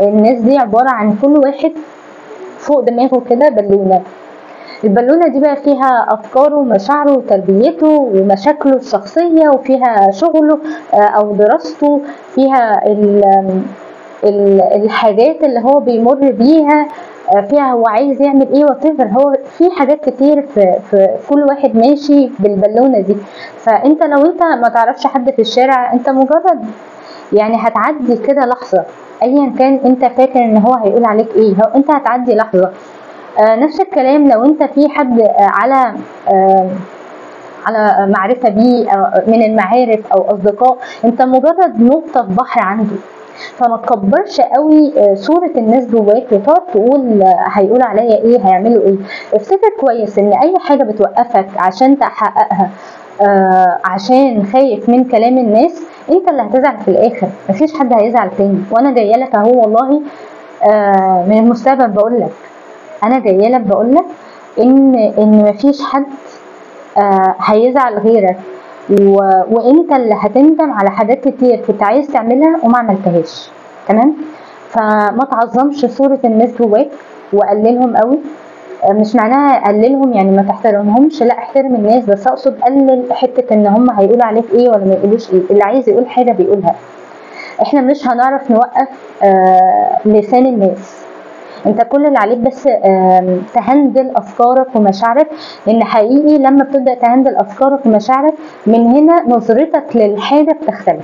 الناس دي عبارة عن كل واحد فوق دماغه كده بالونة. البالونة دي بقى فيها أفكاره ومشاعره وتربيته ومشاكله الشخصية، وفيها شغله أو دراسته، فيها الحاجات اللي هو بيمر بيها، فيها هو عايز يعمل ايه وطفل. هو في حاجات كتير في كل واحد ماشي بالبالونة دي. فانت لو انت ما تعرفش حد في الشارع، انت مجرد يعني هتعدي كده لحظة، ايا كان انت فاكر ان هو هيقول عليك ايه، هو انت هتعدي لحظة. نفس الكلام لو انت في حد على معرفة بيه من المعارف او اصدقاء، انت مجرد نقطة في بحر عنده. فما تكبرش قوي صورة الناس جواك وتقعد تقول هيقول عليا ايه، هيعملوا ايه. افتكر كويس ان اي حاجة بتوقفك عشان تحققها عشان خايف من كلام الناس، انت اللي هتزعل في الاخر، مفيش حد هيزعل تاني. وانا جايه لك اهو والله من المستقبل بقول لك، انا جايه لك بقول لك ان مفيش حد هيزعل غيرك، وانت اللي هتندم على حاجات كتير كنت عايز تعملها وما عملتهاش. تمام؟ فما تعظمش صورة الناس جواك وقللهم قوي. مش معناها قللهم يعني ما تحترمهمش، لا احترم الناس، بس اقصد قلل حتة ان هم هيقولوا عليك ايه ولا ما يقولوش ايه. اللي عايز يقول حاجة بيقولها. احنا مش هنعرف نوقف لسان الناس. انت كل اللي عليك بس تهندل افكارك ومشاعرك، لان حقيقي لما بتبدأ تهندل افكارك ومشاعرك، من هنا نظرتك للحاجة بتختلف.